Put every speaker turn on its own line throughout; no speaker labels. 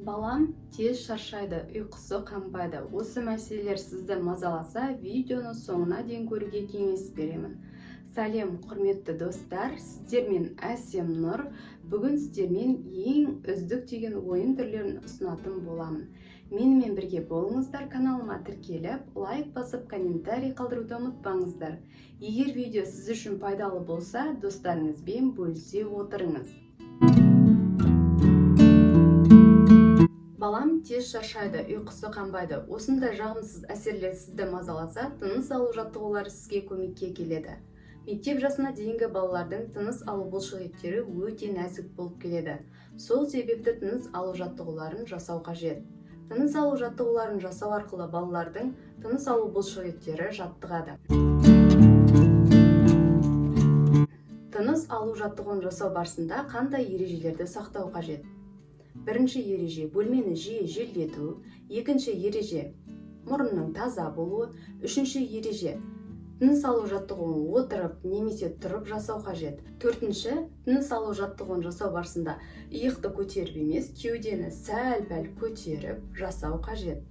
Балам тез шаршайды, ұйқысы қанбайды. Осы мәселелер сізді мазаласа, видеоны соңына дейін көруге кеңес беремін. Сәлем, құрметті достар, сіздермен Әсем Нұр. Бүгін сіздермен ең үздік деген ойын түрлерін ұсынатын боламын. Менімен бірге болыңыздар, каналыма тіркеліп, лайк басып, комментарий қалдыруды ұмытпаңыздар. Егер видео сіз үшін пайдалы болса, достарыңызбен бөлісе отырыңыз. Балам тез шаршайды, ұйқысы қанбайды. Осындай жағымсыз әсерлер сізді мазаласа, тыныс алу жаттығулары сізге көмекке келеді. Мектеп жасына дейінгі балалардың тыныс алу бұлшықеттері өте нәзік болып келеді. Сол себепті тыныс алу жаттығуларын жасау қажет. Тыныс алу жаттығуларын жасау арқылы балалардың тыныс алу бұлшықеттері жаттығады. Тыныс алу жаттығуын жасау барысында қандай ережелерді сақтау қажет? Бірінші ереже бөлмені жиі желдету, екінші ереже мұрынның таза болуы, үшінші ереже тыныс алу жаттығуын отырып немесе тұрып жасау қажет. Төртінші, тыныс алу жаттығуын жасау барысында иықты көтеріп емес, кеудені сәл-пәл көтеріп жасау қажет.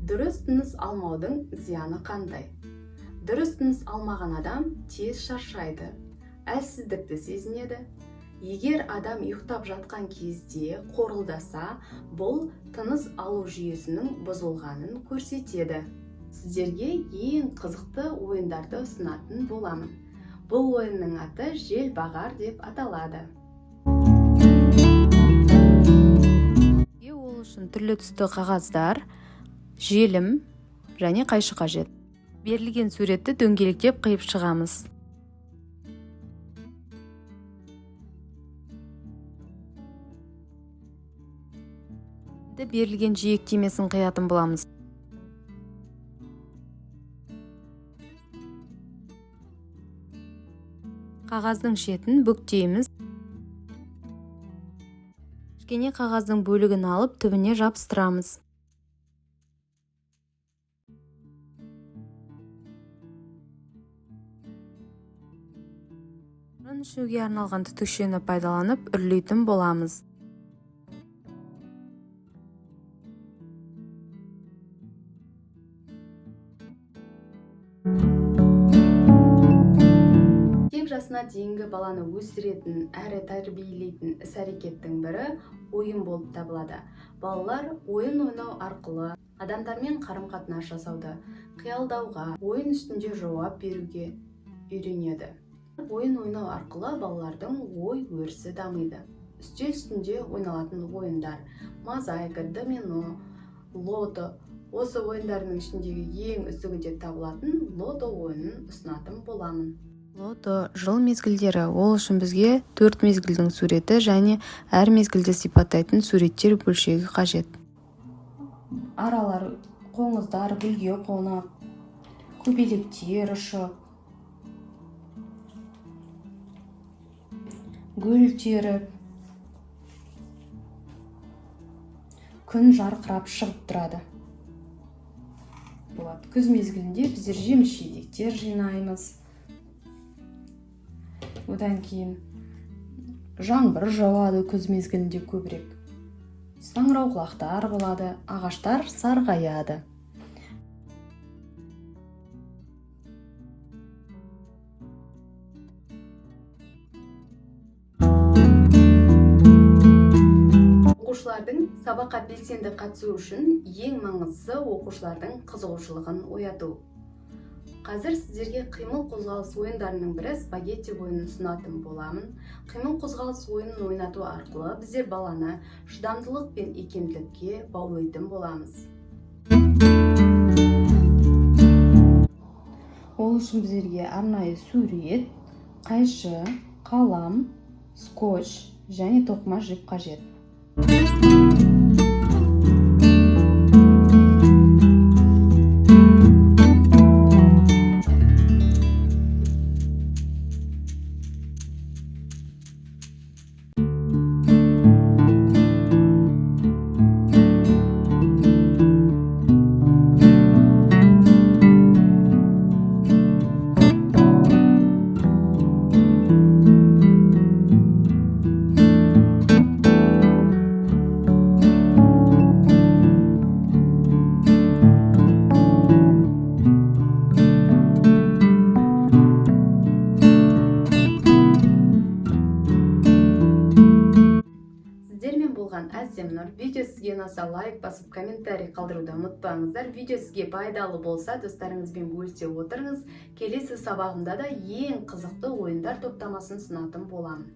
Дұрыс тыныс алмаудың зияны қандай? Дұрыс тыныс алмаған адам тез шаршайды, әлсіздікті сезінеді. Егер адам ұйықтап жатқан кезде қорылдаса, бұл тыныс алу жүйесінің бұзылғанын көрсетеді. Сіздерге ең қызықты ойындарды ұсынатын боламын. Бұл ойынның аты желбағар деп аталады. Ол үшін түрлі түсті қағаздар, желім және қайшы қажет. Берілген суретті дөңгелектеп қиып шығамыз. Берілген жиектемесін қиятын боламыз. Қағаздың шетін бүктейміз. Кішкене қағаздың бөлігін алып түбіне жабыстырамыз. Үшуге арналған түтікшені пайдаланып үрлейтін боламыз. Мектеп жасына дейінгі баланы өсіретін әрі тәрбиелейтін іс-әрекеттің бірі ойын болып табылады. Балалар ойын ойнау арқылы адамдармен қарым-қатынас жасауды, қиялдауға, ойын үстінде жауап беруге үйренеді. Ойын ойнау арқылы балалардың ой өрісі дамиды. Үстел үстінде ойналатын ойындар, мозаика, домино, лото. Осы ойындардың ішіндегі ең үздігі деп табылатын лото ойынын ұсынатын боламын. Лото жыл мезгілдері, ол үшін бізге 4 мезгілдің суреті және әр мезгілді сипаттайтын суреттер бөлшегі қажет. Аралар, қоңыздар гүлге қонып, көбелектер ұшып, гүл теріп, күн жарқырап шығып тұрады. Күз мезгілінде біздер жеміс-жидектер жинаймыз. Одан кейін жаңбыр жауады күз мезгілінде көбірек. Саңырауқұлақтар болады, ағаштар сарғаяды. Оқушылардың сабаққа белсенді қатысу үшін ең маңыздысы оқушылардың қызығушылығын ояту. Қазір сіздерге қимыл қозғалыс ойындарының бірі спагетти ойынын ұсынатын боламын. Қимыл қозғалыс ойынын ойнату арқылы біздер баланы шыдамдылық пен икемділікке баулайтын боламыз. Ол үшін біздерге арнайы сурет, қайшы, қалам, скотч және тоқыма жіп қажет. болған Әсемнұр. Видео сізге ұнаса лайк басып, комментарий қалдыруды ұмытпаңыздар. Видео сізге пайдалы болса, достарыңызбен бөлісе отырыңыз. Келесі сабағымда да ең қызықты ойындар топтамасын сынатын боламын.